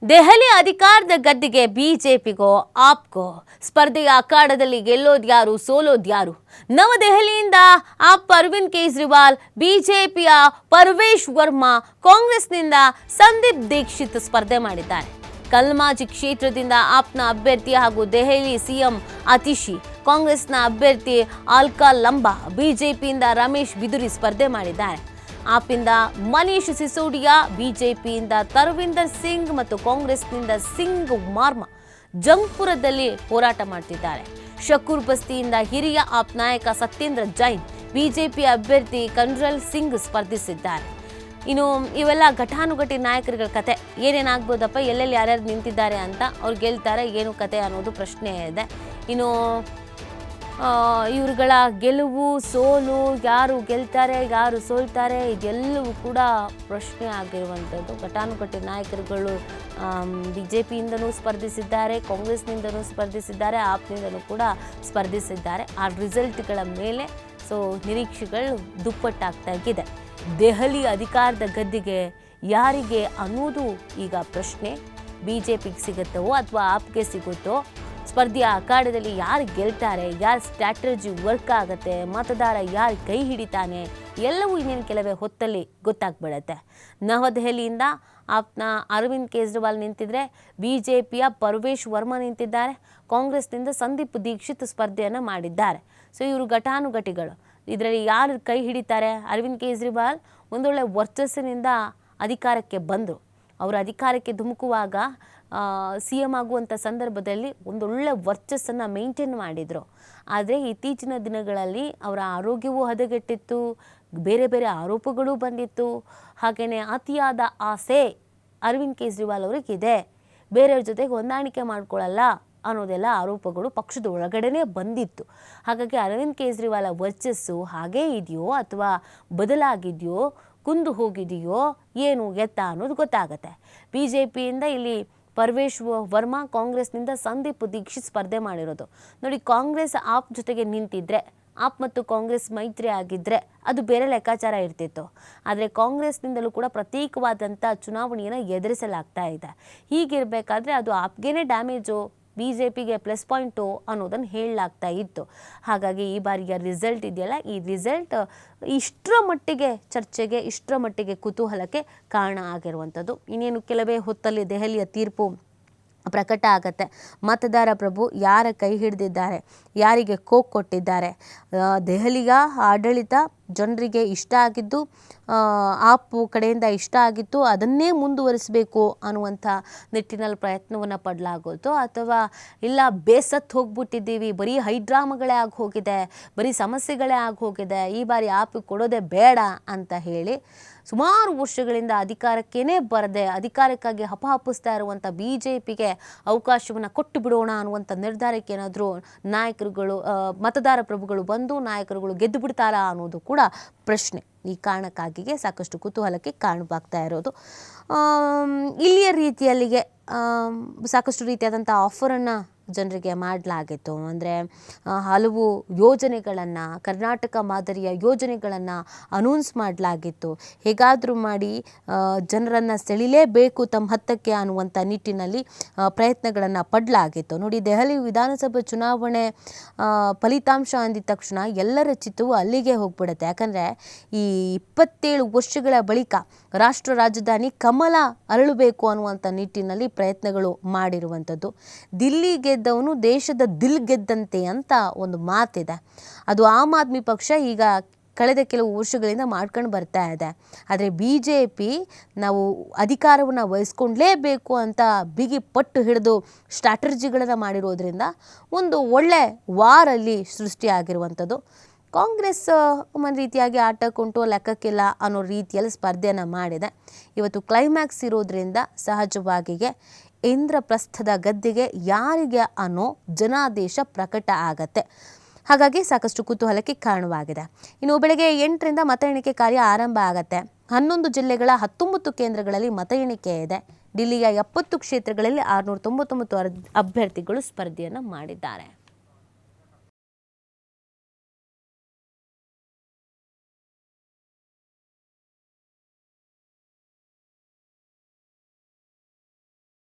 ದೆಹಲಿ ಅಧಿಕಾರದ ಗದ್ದಿಗೆ ಬಿಜೆಪಿಗೋ ಆಪ್ಗೋ ಸ್ಪರ್ಧೆಯ ಅಖಾಡದಲ್ಲಿ ಗೆಲ್ಲೋದ್ಯಾರು ಸೋಲೋದ್ಯಾರು? ನವದೆಹಲಿಯಿಂದ ಆಪ್ ಅರವಿಂದ್ ಕೇಜ್ರಿವಾಲ್, ಬಿಜೆಪಿಯ ಪರ್ವೇಶ್ ವರ್ಮಾ, ಕಾಂಗ್ರೆಸ್ನಿಂದ ಸಂದೀಪ್ ದೀಕ್ಷಿತ್ ಸ್ಪರ್ಧೆ ಮಾಡಿದ್ದಾರೆ. ಕಲ್ಮಾಜಿ ಕ್ಷೇತ್ರದಿಂದ ಆಪ್ನ ಅಭ್ಯರ್ಥಿ ಹಾಗೂ ದೆಹಲಿ ಸಿಎಂ ಅತಿಶಿ, ಕಾಂಗ್ರೆಸ್ನ ಅಭ್ಯರ್ಥಿ ಅಲ್ಕಾ ಲಂಬಾ, ಬಿಜೆಪಿಯಿಂದ ರಮೇಶ್ ಬಿದುರಿ ಸ್ಪರ್ಧೆ ಮಾಡಿದ್ದಾರೆ. ಆಪಿಂದ ಮನೀಶ್ ಸಿಸೋಡಿಯಾ, ಬಿಜೆಪಿಯಿಂದ ತರವಿಂದರ್ ಸಿಂಗ್ ಮತ್ತು ಕಾಂಗ್ರೆಸ್ನಿಂದ ಸಿಂಗ್ ಮಾರ್ಮಾ ಜಂಗ್ಪುರದಲ್ಲಿ ಹೋರಾಟ ಮಾಡ್ತಿದ್ದಾರೆ. ಶಕೂರ್ ಬಸ್ತಿಯಿಂದ ಹಿರಿಯ ಆಪ್ ನಾಯಕ ಸತ್ಯೇಂದ್ರ ಜೈನ್, ಬಿಜೆಪಿ ಅಭ್ಯರ್ಥಿ ಕನ್ರಲ್ ಸಿಂಗ್ ಸ್ಪರ್ಧಿಸಿದ್ದಾರೆ. ಇನ್ನು ಇವೆಲ್ಲ ಘಟಾನುಘಟಿ ನಾಯಕರುಗಳ ಕತೆ. ಏನೇನಾಗ್ಬೋದಪ್ಪ, ಎಲ್ಲೆಲ್ಲಿ ಯಾರ್ಯಾರು ನಿಂತಿದ್ದಾರೆ ಅಂತ, ಅವ್ರು ಗೆಲ್ತಾರೆ ಏನು ಕತೆ ಅನ್ನೋದು ಪ್ರಶ್ನೆ ಇದೆ. ಇನ್ನು ಇವ್ರುಗಳ ಗೆಲುವು ಸೋಲು, ಯಾರು ಗೆಲ್ತಾರೆ ಯಾರು ಸೋಲ್ತಾರೆ, ಇದೆಲ್ಲವೂ ಕೂಡ ಪ್ರಶ್ನೆ ಆಗಿರುವಂಥದ್ದು. ಘಟಾನುಘಟಿ ನಾಯಕರುಗಳು ಬಿಜೆಪಿಯಿಂದನೂ ಸ್ಪರ್ಧಿಸಿದ್ದಾರೆ, ಕಾಂಗ್ರೆಸ್ನಿಂದನೂ ಸ್ಪರ್ಧಿಸಿದ್ದಾರೆ, ಆಪ್ನಿಂದನೂ ಕೂಡ ಸ್ಪರ್ಧಿಸಿದ್ದಾರೆ. ಆ ರಿಸಲ್ಟ್ಗಳ ಮೇಲೆ ನಿರೀಕ್ಷೆಗಳು ದುಪ್ಪಟ್ಟಾಗ್ತಾಗಿದೆ. ದೆಹಲಿ ಅಧಿಕಾರದ ಗದ್ದಿಗೆ ಯಾರಿಗೆ ಅನ್ನೋದು ಈಗ ಪ್ರಶ್ನೆ. ಬಿಜೆಪಿಗೆ ಸಿಗುತ್ತೋ ಅಥವಾ ಆಪ್ಗೆ ಸಿಗುತ್ತೋ? ಸ್ಪರ್ಧೆಯ ಅಖಾಡದಲ್ಲಿ ಯಾರು ಗೆಲ್ತಾರೆ, ಯಾರು ಸ್ಟ್ರಾಟಜಿ ವರ್ಕ್ ಆಗುತ್ತೆ, ಮತದಾರ ಯಾರು ಕೈ ಹಿಡಿತಾನೆ, ಎಲ್ಲವೂ ಇನ್ನೇನು ಕೆಲವೇ ಹೊತ್ತಲ್ಲಿ ಗೊತ್ತಾಗ್ಬಿಡುತ್ತೆ. ನವದೆಹಲಿಯಿಂದ ಆಪ್ನ ಅರವಿಂದ್ ಕೇಜ್ರಿವಾಲ್ ನಿಂತಿದ್ರೆ, ಬಿಜೆಪಿಯ ಪರ್ವೇಶ್ ವರ್ಮಾ ನಿಂತಿದ್ದಾರೆ, ಕಾಂಗ್ರೆಸ್ನಿಂದ ಸಂದೀಪ್ ದೀಕ್ಷಿತ್ ಸ್ಪರ್ಧೆಯನ್ನು ಮಾಡಿದ್ದಾರೆ. ಇವರು ಘಟಾನುಘಟಿಗಳು. ಇದರಲ್ಲಿ ಯಾರು ಕೈ ಹಿಡಿತಾರೆ? ಅರವಿಂದ್ ಕೇಜ್ರಿವಾಲ್ ಒಂದೊಳ್ಳೆ ವರ್ಚಸ್ಸಿನಿಂದ ಅಧಿಕಾರಕ್ಕೆ ಬಂದರು. ಅವರು ಅಧಿಕಾರಕ್ಕೆ ಧುಮುಕುವಾಗ ಸಿ ಎಂ ಆಗುವಂಥ ಸಂದರ್ಭದಲ್ಲಿ ಒಂದೊಳ್ಳೆ ವರ್ಚಸ್ಸನ್ನು ಮೇಂಟೈನ್ ಮಾಡಿದರು. ಆದರೆ ಇತ್ತೀಚಿನ ದಿನಗಳಲ್ಲಿ ಅವರ ಆರೋಗ್ಯವೂ ಹದಗೆಟ್ಟಿತ್ತು, ಬೇರೆ ಬೇರೆ ಆರೋಪಗಳು ಬಂದಿತ್ತು. ಹಾಗೆಯೇ ಅತಿಯಾದ ಆಸೆ ಅರವಿಂದ್ ಕೇಜ್ರಿವಾಲ್ ಅವರಿಗಿದೆ, ಬೇರೆಯವ್ರ ಜೊತೆಗೆ ಹೊಂದಾಣಿಕೆ ಮಾಡ್ಕೊಳ್ಳಲ್ಲ ಅನ್ನೋದೆಲ್ಲ ಆರೋಪಗಳು ಪಕ್ಷದ ಒಳಗಡೆನೇ ಬಂದಿತ್ತು. ಹಾಗಾಗಿ ಅರವಿಂದ್ ಕೇಜ್ರಿವಾಲ್ ವರ್ಚಸ್ಸು ಹಾಗೇ ಇದೆಯೋ ಅಥವಾ ಬದಲಾಗಿದೆಯೋ, ಕುಂದು ಹೋಗಿದೆಯೋ ಏನು ಎತ್ತ ಅನ್ನೋದು ಗೊತ್ತಾಗತ್ತೆ. ಬಿಜೆಪಿಯಿಂದ ಇಲ್ಲಿ ಪರ್ವೇಶ್ ವರ್ಮಾ, ಕಾಂಗ್ರೆಸ್ನಿಂದ ಸಂದೀಪ್ ದೀಕ್ಷಿತ್ ಸ್ಪರ್ಧೆ ಮಾಡಿರೋದು ನೋಡಿ. ಕಾಂಗ್ರೆಸ್ ಆಪ್ ಜೊತೆಗೆ ನಿಂತಿದ್ರೆ, ಆಪ್ ಮತ್ತು ಕಾಂಗ್ರೆಸ್ ಮೈತ್ರಿ ಆಗಿದ್ದರೆ ಅದು ಬೇರೆ ಲೆಕ್ಕಾಚಾರ ಇರ್ತಿತ್ತು. ಆದರೆ ಕಾಂಗ್ರೆಸ್ನಿಂದಲೂ ಕೂಡ ಪ್ರತ್ಯೇಕವಾದಂಥ ಚುನಾವಣೆಯನ್ನು ಎದುರಿಸಲಾಗ್ತಾ ಇದೆ. ಹೀಗಿರಬೇಕಾದ್ರೆ ಅದು ಆಪ್ಗೇನೆ ಡ್ಯಾಮೇಜು, ಬಿಜೆಪಿಗೆ ಪ್ಲಸ್ ಪಾಯಿಂಟು ಅನ್ನೋದನ್ನು ಹೇಳಲಾಗ್ತಾ ಇತ್ತು. ಹಾಗಾಗಿ ಈ ಬಾರಿಯ ರಿಸಲ್ಟ್ ಇದೆಯಲ್ಲ, ಈ ರಿಸಲ್ಟ್ ಇಷ್ಟರ ಮಟ್ಟಿಗೆ ಚರ್ಚೆಗೆ, ಇಷ್ಟರ ಮಟ್ಟಿಗೆ ಕುತೂಹಲಕ್ಕೆ ಕಾರಣ ಆಗಿರುವಂಥದ್ದು. ಇನ್ನೇನು ಕೆಲವೇ ಹೊತ್ತಲ್ಲಿ ದೆಹಲಿಯ ತೀರ್ಪು ಪ್ರಕಟ ಆಗತ್ತೆ. ಮತದಾರ ಪ್ರಭು ಯಾರ ಕೈ ಹಿಡಿದಿದ್ದಾರೆ, ಯಾರಿಗೆ ಕೋಕ್ ಕೊಟ್ಟಿದ್ದಾರೆ, ದೆಹಲಿಯ ಆಡಳಿತ ಜನರಿಗೆ ಇಷ್ಟ ಆಗಿದ್ದು, ಆಪ್ ಕಡೆಯಿಂದ ಇಷ್ಟ ಆಗಿತ್ತು, ಅದನ್ನೇ ಮುಂದುವರಿಸಬೇಕು ಅನ್ನುವಂಥ ನಿಟ್ಟಿನಲ್ಲಿ ಪ್ರಯತ್ನವನ್ನು ಪಡಲಾಗೋದು, ಅಥವಾ ಇಲ್ಲ ಬೇಸತ್ತು ಹೋಗ್ಬಿಟ್ಟಿದ್ದೀವಿ, ಬರೀ ಹೈಡ್ರಾಮಗಳೇ ಆಗಿ ಹೋಗಿದೆ, ಬರೀ ಸಮಸ್ಯೆಗಳೇ ಆಗಿ ಹೋಗಿದೆ, ಈ ಬಾರಿ ಆಪ್ ಕೊಡೋದೇ ಬೇಡ ಅಂತ ಹೇಳಿ ಸುಮಾರು ವರ್ಷಗಳಿಂದ ಅಧಿಕಾರಕ್ಕೇನೆ ಬರದೆ ಅಧಿಕಾರಕ್ಕಾಗಿ ಹಪಹಪಿಸ್ತಾ ಇರುವಂಥ ಬಿಜೆಪಿಗೆ ಅವಕಾಶವನ್ನು ಕೊಟ್ಟು ಬಿಡೋಣ ಅನ್ನುವಂಥ ನಿರ್ಧಾರಕ್ಕೆ ಏನಾದರೂ ನಾಯಕರುಗಳು, ಮತದಾರ ಪ್ರಭುಗಳು ಬಂದು ನಾಯಕರುಗಳು ಗೆದ್ದು ಬಿಡ್ತಾರಾ ಅನ್ನೋದು ಕೂಡ ಪ್ರಶ್ನೆ. ಈ ಕಾರಣಕ್ಕಾಗಿಯೇ ಸಾಕಷ್ಟು ಕುತೂಹಲಕ್ಕೆ ಕಾರಣವಾಗ್ತಾ ಇರೋದು. ಇಲ್ಲಿಯ ರೀತಿಯಲ್ಲಿಗೆ ಸಾಕಷ್ಟು ರೀತಿಯಾದಂಥ ಆಫರನ್ನು ಜನರಿಗೆ ಮಾಡಲಾಗಿತ್ತು. ಅಂದರೆ ಹಲವು ಯೋಜನೆಗಳನ್ನು, ಕರ್ನಾಟಕ ಮಾದರಿಯ ಯೋಜನೆಗಳನ್ನು ಅನೌನ್ಸ್ ಮಾಡಲಾಗಿತ್ತು. ಹೇಗಾದರೂ ಮಾಡಿ ಜನರನ್ನು ಸೆಳಿಲೇಬೇಕು ತಮ್ಮ ಹತ್ತಕ್ಕೆ ಅನ್ನುವಂಥ ನಿಟ್ಟಿನಲ್ಲಿ ಪ್ರಯತ್ನಗಳನ್ನು ಪಡಲಾಗಿತ್ತು. ನೋಡಿ, ದೆಹಲಿ ವಿಧಾನಸಭಾ ಚುನಾವಣೆ ಫಲಿತಾಂಶ ಅಂದಿದ ತಕ್ಷಣ ಎಲ್ಲರ ಚಿತ್ತವು ಅಲ್ಲಿಗೆ ಹೋಗ್ಬಿಡುತ್ತೆ. ಯಾಕಂದರೆ ಈ 27 ವರ್ಷಗಳ ಬಳಿಕ ರಾಷ್ಟ್ರ ರಾಜಧಾನಿ ಕಮಲ ಅರಳಬೇಕು ಅನ್ನುವಂಥ ನಿಟ್ಟಿನಲ್ಲಿ ಪ್ರಯತ್ನಗಳು ಮಾಡಿರುವಂಥದ್ದು. ದಿಲ್ಲಿ ಗೆದ್ದವನು ದೇಶದ ದಿಲ್ ಗೆದ್ದಂತೆ ಅಂತ ಒಂದು ಮಾತಿದೆ. ಅದು ಆಮ್ ಆದ್ಮಿ ಪಕ್ಷ ಈಗ ಕಳೆದ ಕೆಲವು ವರ್ಷಗಳಿಂದ ಮಾಡ್ಕೊಂಡು ಬರ್ತಾ ಇದೆ. ಆದರೆ ಬಿಜೆಪಿ ನಾವು ಅಧಿಕಾರವನ್ನು ವಹಿಸ್ಕೊಂಡ್ಲೇಬೇಕು ಅಂತ ಬಿಗಿ ಪಟ್ಟು ಹಿಡಿದು ಸ್ಟ್ರಾಟಜಿಗಳನ್ನು ಮಾಡಿರೋದ್ರಿಂದ ಒಂದು ಒಳ್ಳೆ ವಾರಲ್ಲಿ ಸೃಷ್ಟಿಯಾಗಿರುವಂಥದ್ದು. ಕಾಂಗ್ರೆಸ್ ಒಂದು ರೀತಿಯಾಗಿ ಆಟ ಕೊಂಟು ಲೆಕ್ಕಕ್ಕಿಲ್ಲ ಅನ್ನೋ ರೀತಿಯಲ್ಲಿ ಸ್ಪರ್ಧೆಯನ್ನು ಮಾಡಿದೆ. ಇವತ್ತು ಕ್ಲೈಮ್ಯಾಕ್ಸ್ ಇರೋದ್ರಿಂದ ಸಹಜವಾಗಿಯೇ ಇಂದ್ರಪ್ರಸ್ಥದ ಗದ್ದಿಗೆ ಯಾರಿಗೆ ಅನ್ನೋ ಜನಾದೇಶ ಪ್ರಕಟ ಆಗತ್ತೆ. ಹಾಗಾಗಿ ಸಾಕಷ್ಟು ಕುತೂಹಲಕ್ಕೆ ಕಾರಣವಾಗಿದೆ. ಇನ್ನು ಬೆಳಗ್ಗೆ 8ರಿಂದ ಮತ ಎಣಿಕೆ ಕಾರ್ಯ ಆರಂಭ ಆಗತ್ತೆ. 11 ಜಿಲ್ಲೆಗಳ 19 ಕೇಂದ್ರಗಳಲ್ಲಿ ಮತ ಎಣಿಕೆ ಇದೆ. ದಿಲ್ಲಿಯ 70 ಕ್ಷೇತ್ರಗಳಲ್ಲಿ 699 ಅಭ್ಯರ್ಥಿಗಳು ಸ್ಪರ್ಧೆಯನ್ನು ಮಾಡಿದ್ದಾರೆ.